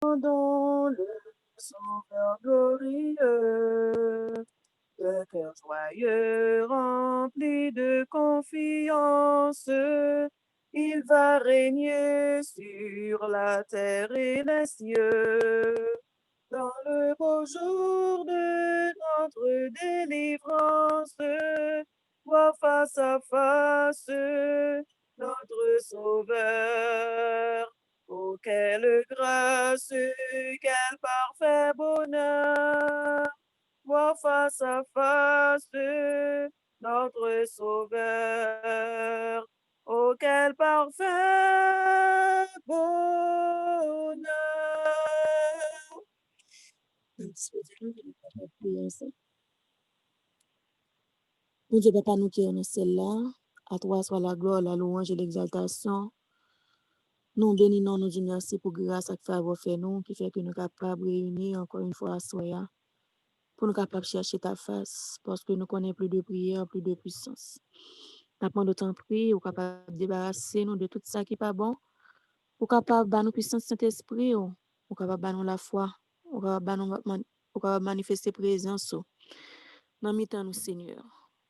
dans le Sauveur glorieux. Le cœur joyeux, rempli de confiance, il va régner sur la terre et les cieux. Dans le beau jour de notre délivrance, vois face à face notre Sauveur. Oh, quelle grâce, quel parfait bonheur, voir face à face notre Sauveur. Oh, quel parfait bonheur. Mon Dieu, Papa, nous qui sommes celle-là, à toi soit la gloire, la louange et l'exaltation. Nous bénissons, nous disons merci pour grâce et faveur fait nous, qui fait que nous sommes capables de réunir encore une fois à soi, pour nous capables de chercher ta face, parce que nous connaissons plus de prière, plus de puissance. Nous avons d'autant prier, ou capable de débarrasser nous de tout ça qui n'est pas bon, ou capable de nous puissance Saint-Esprit, ou capable de nous la foi, ou capable de manifester présence. Dans mi-temps, nous, Seigneur,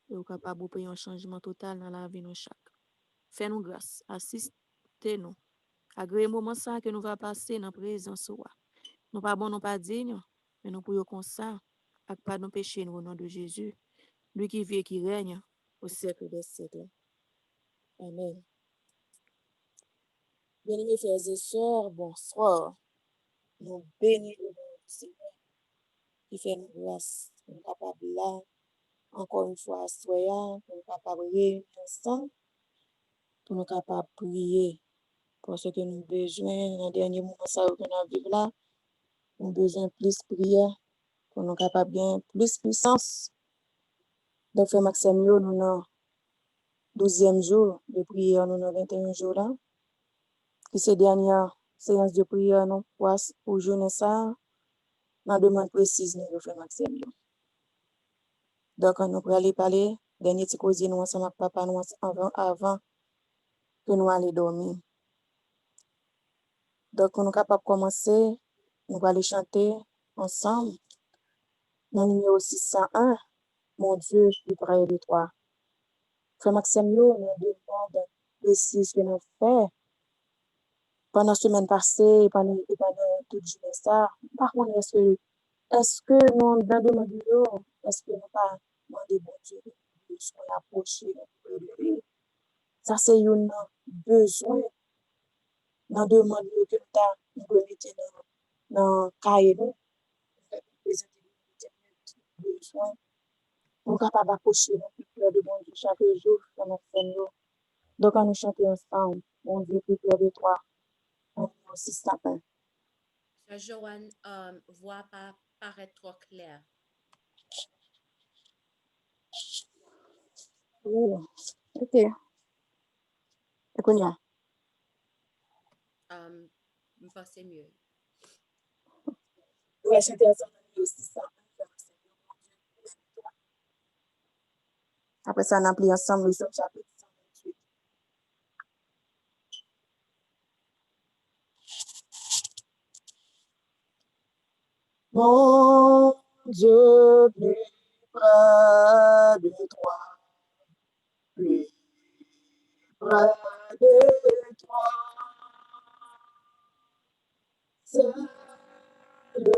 et ou capable de payer un changement total dans la vie de nous chaque. Fais-nous grâce, assistez-nous. Agréez moment ça que nous va passer dans la présence. Nous pas bon, nous pas dignes, mais nous prions comme ça, avec pas nos péchés, au nom de Jésus, lui qui vit et qui règne au siècle des siècles. Amen. Bien-aimés frères et sœurs, bonsoir. Nous bénissons le nom du Seigneur qui fait nous grâce. Nous sommes capables là, encore une fois, à soyons, pour nous capables de réunir ensemble, pour nous capables de prier. Parce que nous avons besoin, dans le dernier moment, ça que nous vivons là, nous avons besoin de plus de prière, pour nous capables de gagner plus de puissance. Donc, frère Maxime, nous avons 12e jour de prière, nous avons 21 jours là. Et ces dernières séances de prière, nous pour journée ça, nous demande précise, nous, frère Maxime. Donc, nous pourrons aller parler, dernier petit causier, nous ensemble avec papa, nous avant que nous allions dormir. Donc, nous sommes capables de commencer, nous allons aller chanter ensemble. Dans le numéro 601, mon Dieu, je suis près de toi. Frère Maxime, nous demandons précise que nous faisons pendant la semaine passée, pendant toute journée ça. Par contre, est-ce que nous demandons, est-ce que nous pas demandé bon Dieu de nous approcher de lui? Ça, c'est un besoin. Nous demandons que nous mettions dans le cahier, nous besoin. Nous sommes capables d'approcher plus près de bon Dieu chaque jour, dans notre Seigneur. Donc, on nous chanter ensemble, mon Dieu, plus près de toi. On est aussi sapin. Sœur Joanne, voix pas paraît trop claire. Oui, ok. Et qu'on y a? Je pense que c'est mieux. On va chanter ensemble, on est aussi sapin. Après ça, on a appelé ensemble le Somme chapitre 128. Mon Dieu, plus près de toi, plus près de toi, c'est le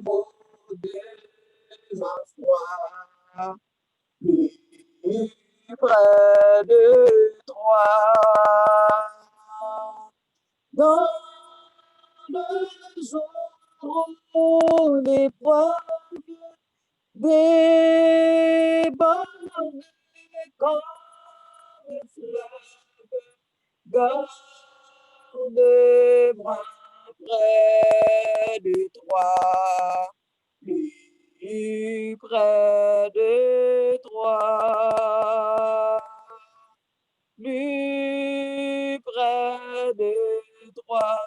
mot de ma foi, plus près de toi, dans le jour où l'épreuve déborde comme un fleuve, garde-moi près de toi, plus près de toi, plus près de toi,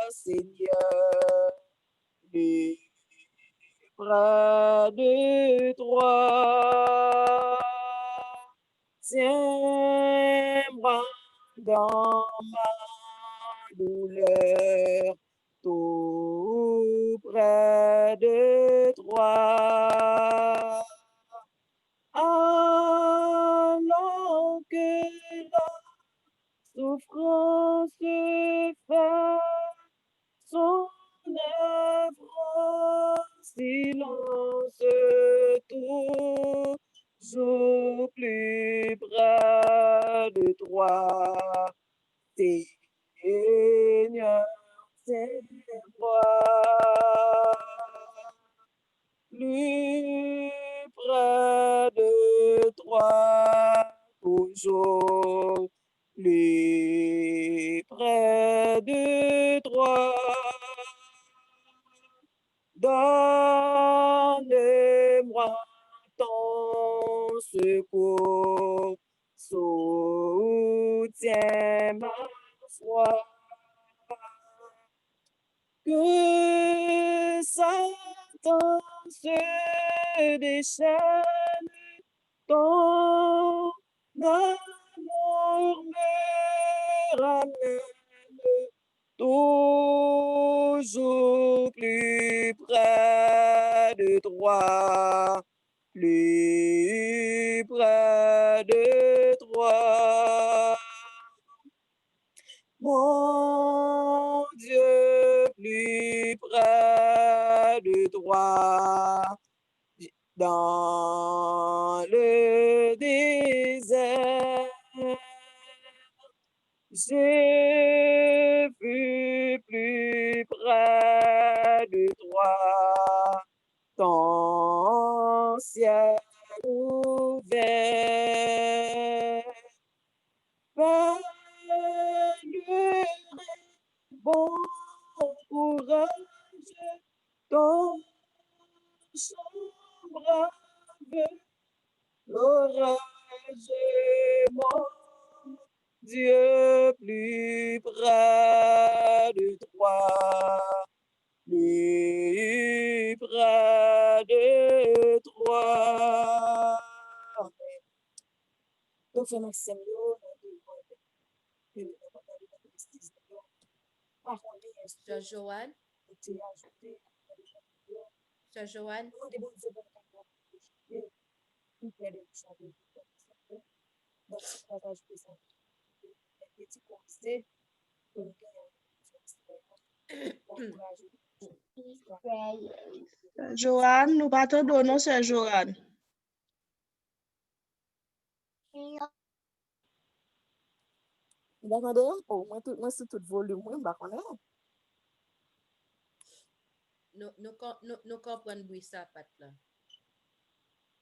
Seigneur, plus près de toi. Tiens-moi dans ma douleur, tout près de toi. Alors que la souffrance fait son œuvre, silence toujours plus près de toi. Seigneur, c'est moi. Plus près de toi, toujours plus près de toi. Donne-moi ton secours, soutiens ma foi. Que Satan se déchaîne, ton amour me ramène toujours plus près de toi, plus près de toi. Mon Dieu, plus près de toi, dans le désert, j'ai vu plus près de toi ton ciel ouvert. Valuerai bon courage, ton chambre l'orage, mon Dieu, plus près de toi, plus près de toi. Donc, frère Maxime, Sœur Joanne, Sœur Joanne, Joanne, nous pas t'entendre, non, c'est Joanne. D'accord, oh, moi, c'est tout volume, moi, bah, on est. nous comprenons bruit ça, Pat, là.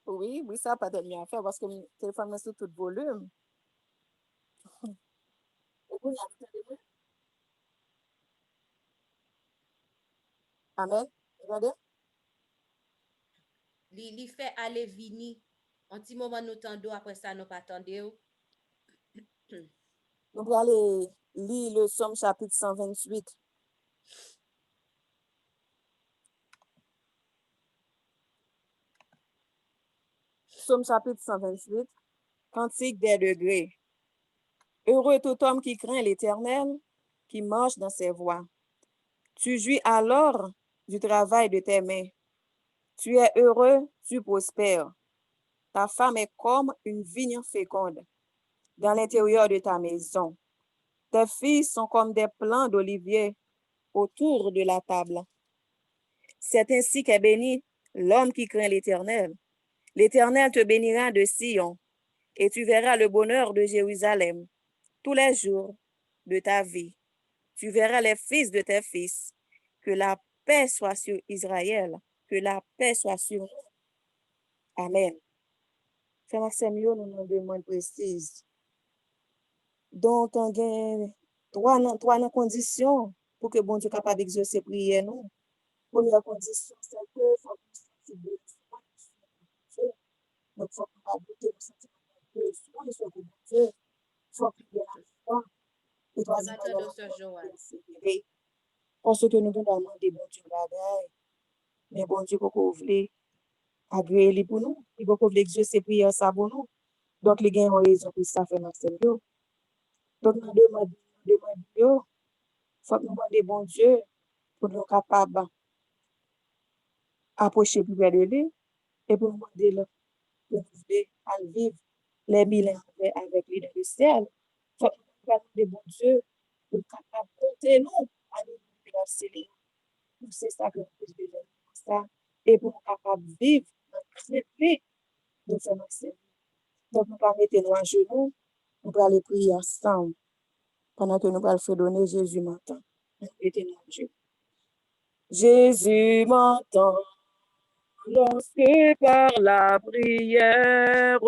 Oui, oui, ça n'a pas d'être bien à faire parce que mon téléphone est sous tout volume. Amen. Regardez. Li fait aller vini. Un petit moment nous tendons, après ça nous pas tendons. Nous allons aller lire le Somme chapitre 128. Somme chapitre 128, Cantique des degrés. Heureux tout homme qui craint l'Éternel, qui marche dans ses voies. Tu jouis alors du travail de tes mains. Tu es heureux, tu prospères. Ta femme est comme une vigne féconde dans l'intérieur de ta maison. Tes filles sont comme des plants d'olivier autour de la table. C'est ainsi qu'est béni l'homme qui craint l'Éternel. L'Éternel te bénira de Sion, et tu verras le bonheur de Jérusalem tous les jours de ta vie. Tu verras les fils de tes fils. Que la paix soit sur Israël, que la paix soit sur nous. Amen. Frère Maxime, nous nous demandons précise. Donc, on a trois conditions pour que bon Dieu soit capable d'exaucer prière nous. Première condition, c'est que il faut que nous sentions Dieu. Donc, il faut qu'on va douter de sentir que Dieu soit bon Dieu. Il faut qu'il y ait la foi. Et troisième, il y a la Sœur Joanne. persévérer. Parce que nous devons demander bon Dieu bagaille. Mais bon Dieu, pourquoi vous voulez agréer pour nous? Il faut que vous voulez exaucer prière ça pour nous. Donc, les gens ont raison pour ça, fait Maxime. Donc, nous demandons, il faut que nous demandions bon Dieu pour nous capables d'approcher plus près de lui et pour nous demander là, pour nous aider à vivre les millénaires avec lui dans le ciel. Faut que nous parlons de bon Dieu pour capable de compter nous à nous dans le ciel. Nous, c'est ça que nous devons faire ça. Et pour nous capables de vivre dans le ciel, nous faisons ça. Donc, nous allons mettre nous à genoux, nous allons aller prier ensemble pendant que nous allons faire donner Jésus m'entend. Mettez-nous à genoux. Jésus m'entend lorsque par la prière,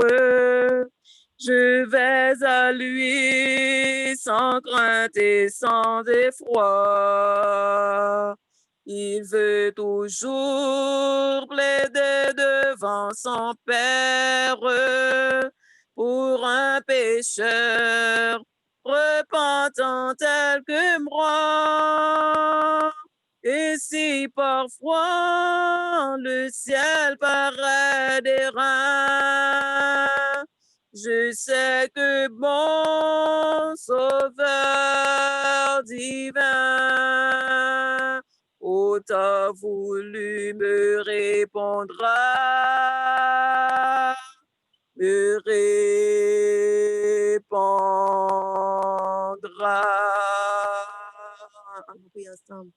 je vais à lui sans crainte et sans effroi. Il veut toujours plaider devant son Père pour un pécheur repentant tel que moi. Et si parfois le ciel paraît d'airain, je sais que mon Sauveur divin, autant voulu me répondra, me répondra. On prie ensemble.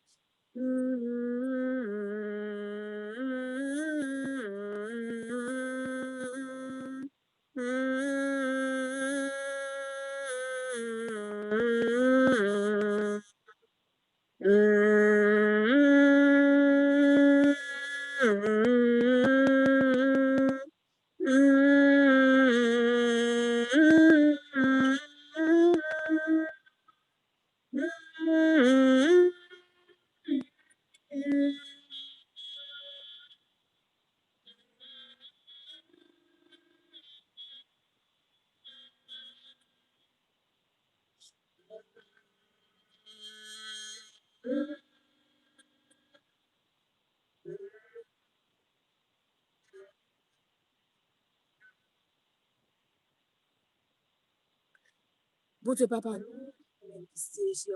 Bon Dieu, papa, nous, même qui c'est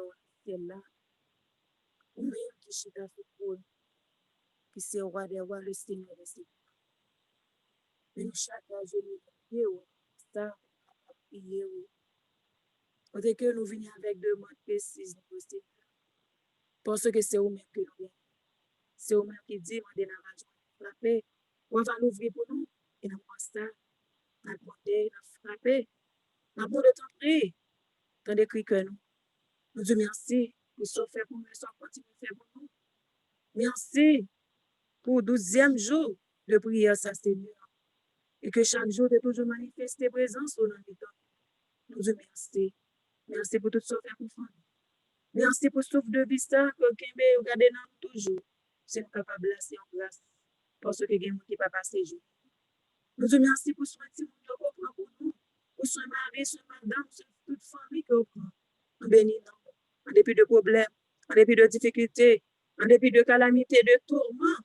là, ou même qui chita sur trône, qui c'est roi des rois, le Seigneur des seigneurs. Mais nous, chaque jour, nous prions, ça, prier, dès que nous venons avec des demandes précises, nous Seigneur, parce que c'est vous-même que nous avons. C'est vous-même qui dit, on est dans la joie de frapper, on va l'ouvrir pour nous, et nous pensons ça, nous demander, nous frapper, nous de ton prix, tant d'écrit que nous. Nous disons merci pour ce fait pour nous, ce continue de faire pour nous. Merci pour le 12e jour de prière, ça, Seigneur. Et que chaque jour, tu toujours manifesté présence au nom de ton. Nous disons merci. Merci pour tout ce fait pour nous. Merci pour ce souffle de vie, ça, que vous regardez nous toujours. C'est nous capables de laisser en grâce. Parce que quelqu'un qui ne peut pas passer jour. Nous disons merci pour ce petit monde qu'on prend pour nous. Pour ce mari, ce madame, toute famille qu'on prend. Nous bénissons. En dépit de problèmes, en dépit de difficultés, en dépit de calamités, de tourments,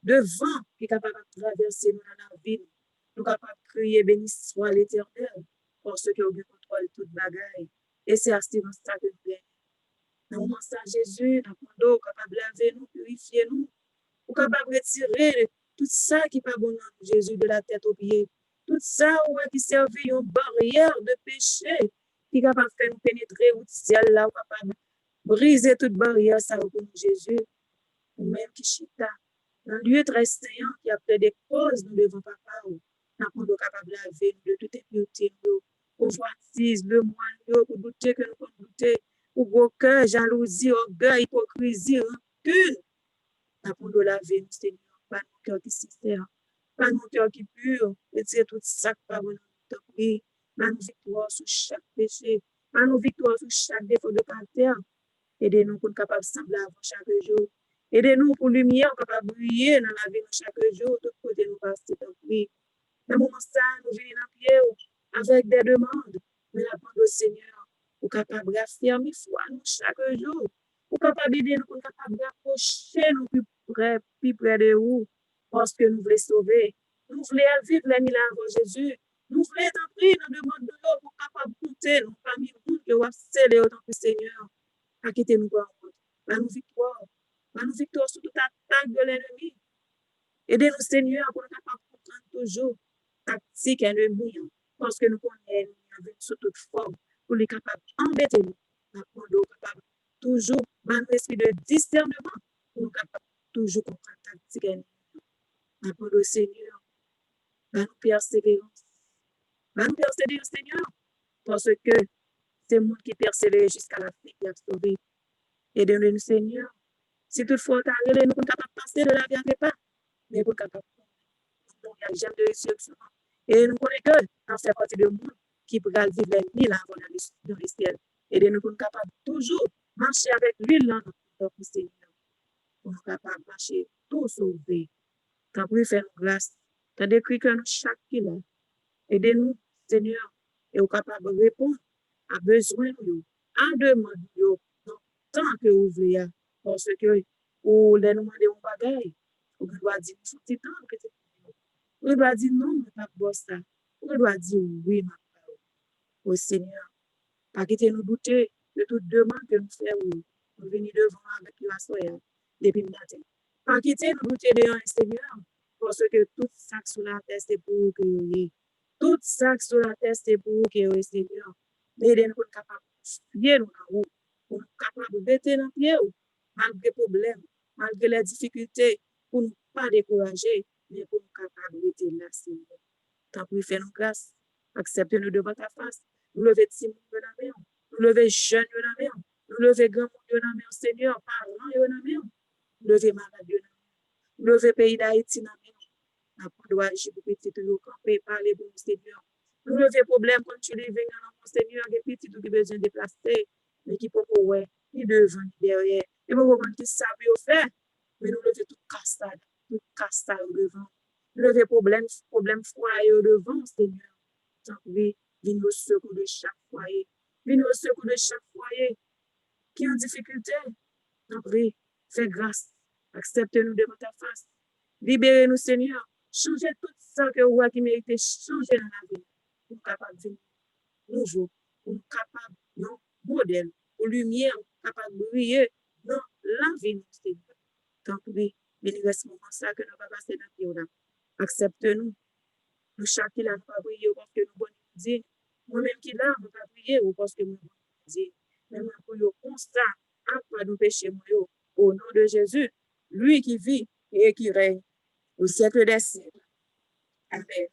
de vent qui est capable de traverser nous dans la vie. Nous sommes capables de crier béni soit l'Éternel, parce que nous contrôle toute bagaille. Et c'est à ce moment-là que nous gagnons. Dans le moment ça, Jésus, nous sommes capables de laver nous, purifier nous. Nous sommes capables de retirer tout ça qui n'est pas bon dans Jésus de la tête aux pieds. Tout ça qui servit une barrière de péché qui est capable de faire nous pénétrer au ciel là, capable briser toute barrière, ça pour nous, Jésus, ou même qui chita. Dans le lieu très saint, qui a fait des causes, nous devons papa, nous sommes capables de laver de toute impureté, convoitise, le moine, pour douter que nous pouvons douter, pour gros cœur, jalousie, orgueil, hypocrisie, rancune. Nous sommes laver, nous, Seigneur, pas nos cœurs qui sincères, pas nos cœurs qui purs, retirer tout ça qui pas bon dans notre vie, pas nos victoires sur chaque péché, pas nos victoires sur chaque défaut de caractère. Aidez-nous pour être capables de sembler avant chaque jour. Aidez-nous pour lumière capable de briller dans la vie de chaque jour. Tout côté nous passer dans le prix. Dans le moment ça, nous venons dans pied avec des demandes. Mais la demande au Seigneur, pour capable d'affirmer foi nous chaque jour. Pour capable d'aider nous, pour capable d'approcher nous plus près de vous. Parce que nous voulons sauver. Nous voulons vivre les milagres avant Jésus. Nous voulons être pris dans le demande de l'eau pour capable de compter nous parmi nous que vous avez scellé autant que Seigneur. Acquittez-nous par nous victoire, Donne-nous victoire sur toute attaque de l'ennemi. Aidez-nous, Seigneur, pour nous capables de comprendre toujours tactique ennemi, parce que nous connaissons sous toute forme, pour les capables d'embêter nous, pour nous capables toujours, dans l'esprit de discernement, pour nous capables toujours comprendre tactique ennemi. Pour le Seigneur, dans nous persévérance. Dans nous persévérer, Seigneur, parce que c'est moi qui persévère jusqu'à la fin qui a sauvé. Aidez-nous, Seigneur. Si toutefois, nous sommes capables de passer de la vie à pas, mais nous sommes capables de j'aime de résurrection. Et nous connaissons que dans cette partie du monde qui peut vivre les 1000 ans dans le ciel. Et nous sommes capables toujours marcher avec lui dans notre Seigneur. Nous sommes capables de marcher tout sauver. Tant pis faire grâce. Tant décrit que nous chaque kilo. Aidez-nous, Seigneur, et nous sommes capables de répondre à besoin de nous, à demande de nous, tant que vous voulez. Parce que ou les nous demander un bagage, ou doit dire nous petit temps, petit. On doit dire non, je ne pas ça. On doit dire oui, ma parole. Au Seigneur, pas quitter nous douter de toute demande que nous faisons. Nous venons devant avec la soeur depuis le matin. Pas quitter nous douter de un Seigneur, parce que tout ça sur la terre, c'est pour vous que vous. Tout ça sur la terre, c'est pour vous que vous, Seigneur. Aidez-nous pour être capables de fier nous en haut, pour être capables de mettre dans pied, malgré les problèmes, malgré les difficultés, pour ne pas décourager, mais pour nous capables de rester là, Seigneur. Tant pis, fais-nous grâce. Acceptez-nous devant ta face. Nous lever Timon de la main. Nous lever jeune de la main. Nous lever grand monde de la main, Seigneur. Parents de la main. Nous lever malade de la main. Nous lever pays d'Haïti de la main. Nous pouvons agir pour petit tout camper, parler pour nous, Seigneur. Nous lever problème quand tu les viens dans mon Seigneur, des petits tout qui besoin de déplacer, mais qui peut ouais, ni devant, ni derrière. Et pour comprendre qui savent faire, mais nous lever tout cassade devant. Lever problème foyer devant, Seigneur. Tant pis, viens au secours de chaque foyer. Viens au secours de chaque foyer qui est en difficulté. Tant pis, fais grâce. Accepte-nous devant ta face. Libérez-nous, Seigneur. Changez tout ça que vous qui mérite changer dans la vie. Pour capable de nouveau, pour capable de modèle, pour lumière, capable de briller dans la vie, Seigneur. Tant pis, il reste moment ça que nous va passer dans la vie. Accepte-nous. Nous chaque là, nous pas prier parce que nous bonnes dire. Moi-même qui là, nous pas prier parce que nous bonnes dire. Mais nous prions constant après nous péchés au nom de Jésus, lui qui vit et qui règne au siècle des siècles. Amen.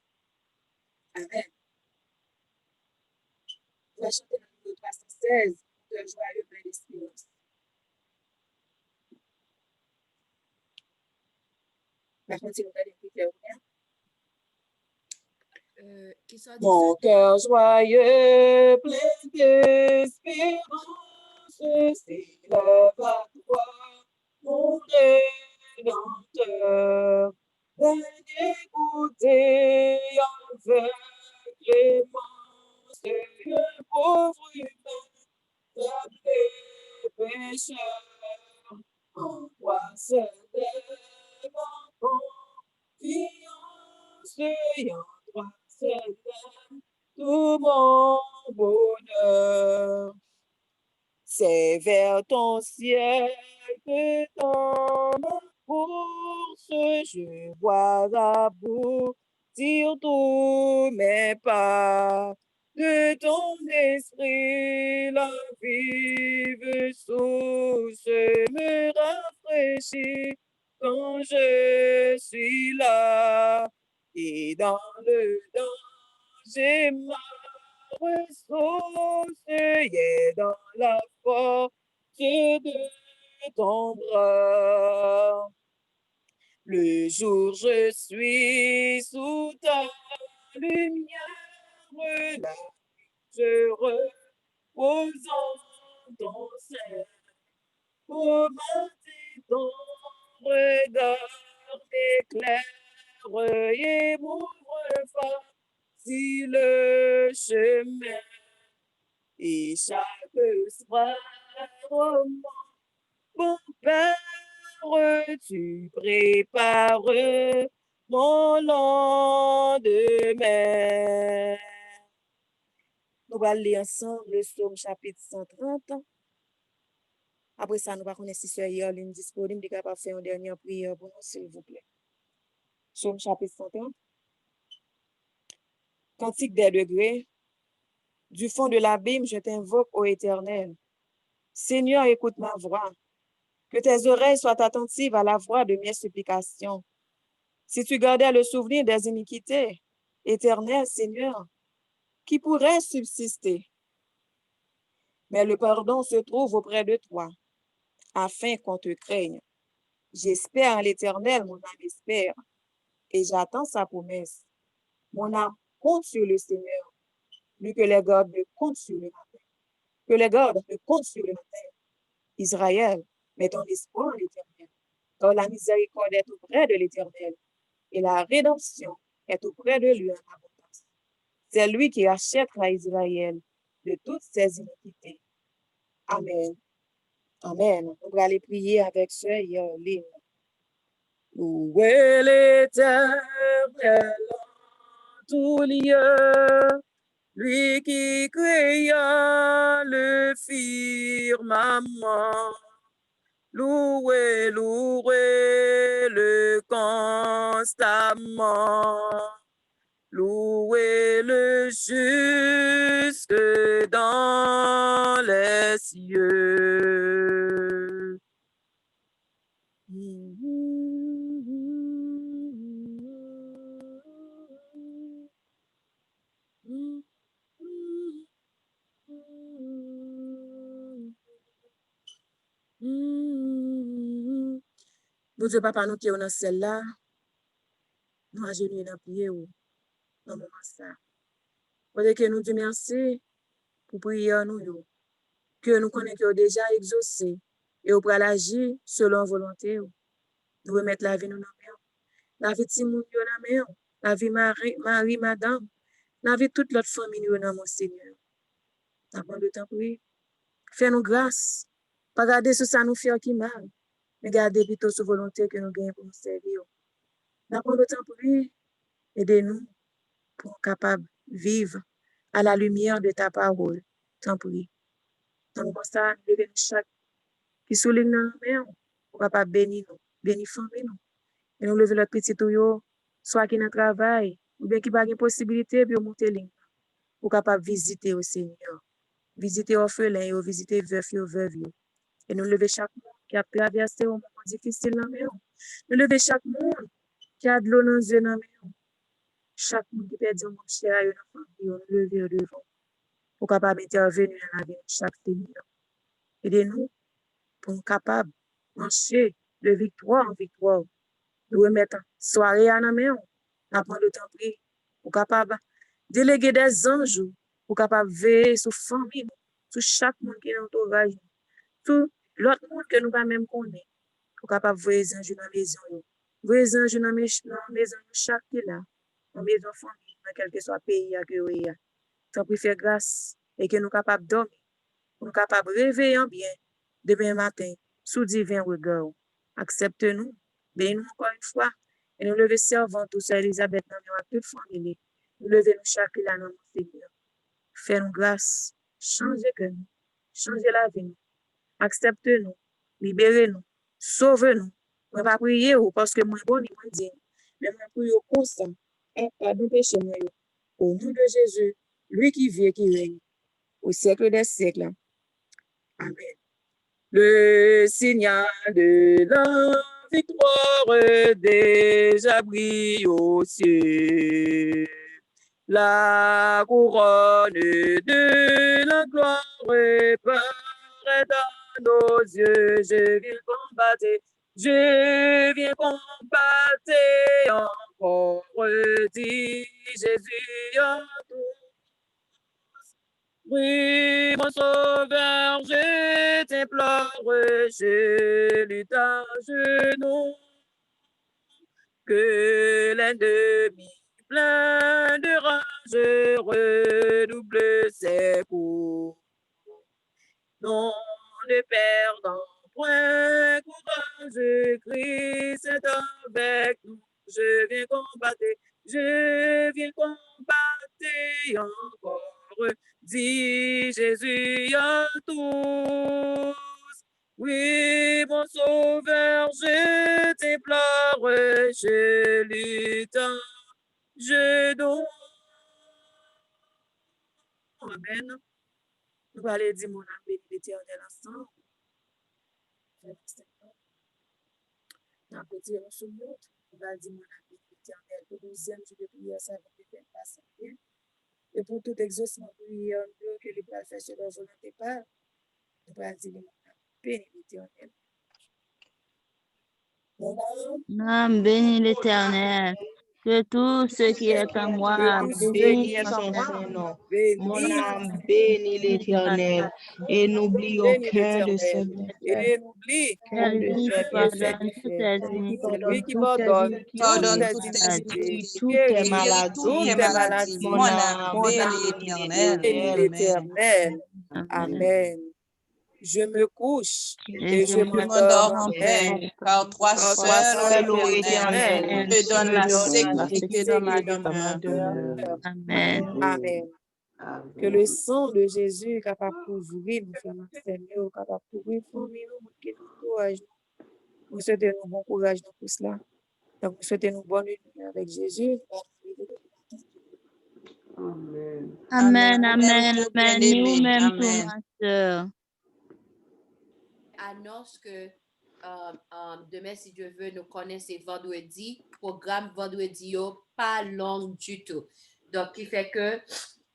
Amen. On va chanter le numéro 316 de joyeux plein d'espérance. Par contre, si vous allez écouter, Qui soit mon cœur joyeux, plein d'espérance, s'élève à toi, mon Rédempteur, d'écouter avec clémence le pauvre humain, appelé pécheur, en toi se lève en confiance et en toi se lève tout mon bonheur. C'est vers ton ciel que dans ma course je vois aboutir tous mes pas. De ton esprit, la vive source me rafraîchit quand je suis là. Et dans le danger, ma ressource est dans la force de ton bras. Le jour, je suis sous ta lumière, là, je repose en ton sein. Pour m'aider, ton regard m'éclaire et m'ouvre facile le chemin. Et chaque soir, mon Père, tu prépares mon lendemain. Nous allons lire ensemble le psaume chapitre 130. Après ça, nous va connaître si sœur Yoline disponible, de capable faire une dernière prière pour nous, s'il vous plaît. Psaume chapitre 130. Cantique des degrés. Du fond de l'abîme, je t'invoque, ô Éternel. Seigneur, écoute ma voix. Que tes oreilles soient attentives à la voix de mes supplications. Si tu gardais le souvenir des iniquités, Éternel Seigneur, qui pourrait subsister? Mais le pardon se trouve auprès de toi, afin qu'on te craigne. J'espère en l'Éternel, mon âme espère, et j'attends sa promesse. Mon âme compte sur le Seigneur, lui que les gardes ne comptent sur le matin. Que les gardes ne comptent sur le matin. Israël, mets ton espoir en l'Éternel, car la miséricorde est auprès de l'Éternel, et la rédemption est auprès de lui en abondance. C'est lui qui rachètera Israël de toutes ses iniquités. Amen. Amen. On va aller prier avec sœur Yoline. Louez l'Éternel en tout lieu, lui qui créa le firmament. Louez, louez-le constamment. Louez-le jusque dans les cieux. Bon Dieu, papa, nous qui sommes dans celle-là, nous agenouillons dans la prière dans le moment ça. Pour que nous disons merci pour prier nous, que nous connaissons déjà exaucé et au pour agir selon volonté. Nous remettre la vie nous dans la main. La vie de Simon dans la main. La vie Marie, madame. La vie de toute notre famille dans mon Seigneur. Nous avons le temps pour lui. Fais-nous grâce. Pas garder sur ça nous faire qui mal. Mais garder plutôt sur volonté que nous gagnons pour nous servir. Nous avons le temps pour lui. Aidez-nous pour être capables de vivre à la lumière de ta parole. Tant pour lui. Dans le moment ça, nous devons chaque qui souligne dans la main. Pour capable bénir nous. Bénir famille nous. Et nous lever notre petit tuyau, soit qui dans le travail, ou bien qui n'a pas possibilité pour monter ligne. Pour capable visiter au Seigneur. Visiter orphelins, et visiter veufs et veuves. Et nous lever chaque monde qui a traversé un moment difficile dans la main. Nous lever chaque monde qui a de l'eau dans les yeux dans la main. Chaque monde qui perd un monde cher à une famille, nous lever devant. Pour capable intervenir dans la vie de chaque famille. Aidez-nous pour être capable de marcher de victoire en victoire. Nous remettre soirée à la main. Nous prendre le temps pour pour capable déléguer des anges pour capable veiller sur la famille, sur chaque monde qui est dans l'entourage, sur l'autre monde que nous pas même connaître, pour capable voir les anges dans la maison. Voir les anges dans la maison de chaque qui là, dans la maison famille, dans quel que soit le pays que vous êtes. Tant pour faire grâce et que nous capables dormir, nous capables réveiller en bien demain matin sous divin regard. Accepte-nous, bénis-nous encore une fois et nous lever servant tous Elisabeth dans toute famille. Nous lever nous chaque là dans mon Seigneur. Fais-nous grâce, changez que nous, changez la vie nous. Accepte-nous, libérez-nous, sauve-nous. Je ne vais pas prier parce que moi bon, moi dis, mais je prie constant. Et pardon péché moi. Au nom de Jésus, lui qui vit et qui règne au siècle des siècles. Amen. Le signal de la victoire déjà brille au ciel. La couronne de la gloire paraît dans nos yeux. Je viens combattre encore, dit Jésus en tout. Oui, mon sauveur, je t'implore, je lutte à genoux, que l'ennemi plein de rage redouble ses coups. Non, ne perdant point courage, Christ est avec nous. Je viens combattre encore, dit Jésus à tous. Oui, implore, je lutte, je donne. Amen. Nous allons aller dire mon âme bénit l'Éternel ensemble. Nous allons dire sur l'autre. Nous allons dire mon âme bénit l'Éternel. Le 12e jour de prière, ça va nous faire passer bien. Et pour tout exaucement prière que les va faire sur leur volonté pas, nous allons dire mon âme bénit l'Éternel. Mon âme bénit l'Éternel. Que tout ce qui est en moi que tout ce qui Bénis est en son moi, Saint-Nom. bénit Mon âme bénit l'Éternel et n'oublie bénit aucun de ses l'Éternel. bienfaits. Et n'oublie C'est Aucun de lui ses qui que c'est pardonne bienfaits. qui toutes fait. tes Celui qui C'est lui pardonne qui iniquités. toutes tes pardonne toutes iniquités, tes qui iniquités, guérit qui toutes tes guérit maladies. toutes tes maladies. Mon âme Mon bénit âme bénit l'Éternel. l'Éternel. Amen. Amen. Je me couche Et et je je m'endors en paix. car toi Car Toi toi seul, ô seul, Éternel, Éternel, me donnes me la donnes la sécurité sécurité dans dans ma demeure. demeure. Amen. Amen. Que le sang de Jésus est capable de couvrir nous, frères et sœurs, capable de couvrir nous, qui nous encourage. Nous souhaitons nous bon courage dans tout cela. Donc, nous souhaitons nous bonne union avec Jésus. Amen, amen, tout amen. bien-aimé. Nous-mêmes, tout, Amen. ma sœur. Annonce que demain, si Dieu veut, nous connaissons vendredi. Programme vendredi, yo, pas long du tout. Donc, qui fait que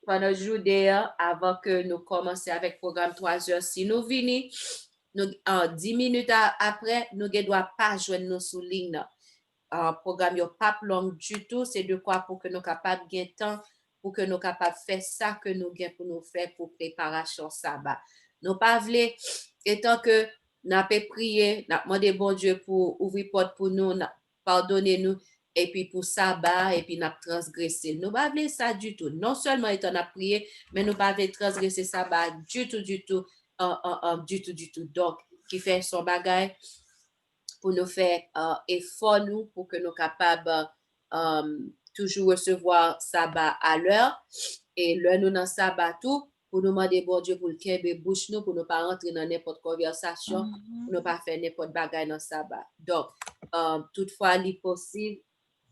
pendant le jour d'ailleurs, avant que nous commencions avec le programme 3 heures, si nous venons, nous, 10 minutes après, nous ne devons pas joindre nous sous ligne. Programme yo pas long du tout, c'est de quoi pour que nous capables de gagner temps, pour que nous capables de faire ça que nous gagnons pour nous faire pour préparation sabbat. Nous pas voulons, étant que nous avons prié, nous avons demandé bon Dieu pour ouvrir porte pour nous, pardonner nous, et puis pour sabbat, et puis nous avons transgressé. Nous pas voulons ça du tout. Non seulement étant nous prié, mais nous pas voulons transgresser sabbat du tout, du tout. Donc, qui fait son bagage pour nous faire effort nous pour que nous capables toujours recevoir sabbat à l'heure et l'heure nous dans sabbat tout pour nous demander bon Dieu pour le kembe bouche nous pour ne pas rentrer dans n'importe conversation pour ne pas faire n'importe bagaille dans sabbat. Donc toutefois il est possible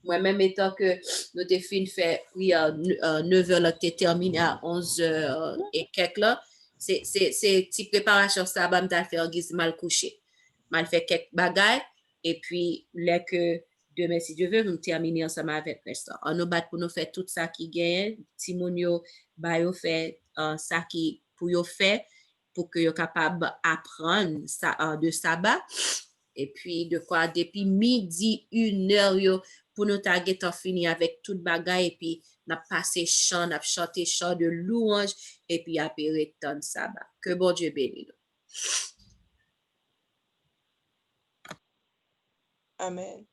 moi-même étant que nous avons fini faire prière à 9h là t'es terminé à 11h et quelques là c'est petite préparation sabbat m'ta fait en guise mal couché. Mal fait quelques bagailles et puis là que demain si Dieu veut nous terminer ensemble avec reste. On nous bat pour nous faire tout ça qui gagne Timonio ba yo fait ça qui pour yo faire pour que yo capable apprendre ça de sabbat et puis de quoi depuis midi 1h yo pour nous target en fini avec toute bagaille et puis n'a passé chant n'a chanté chant de louange et puis après return sabbat. Que bon Dieu bénisse. Amen.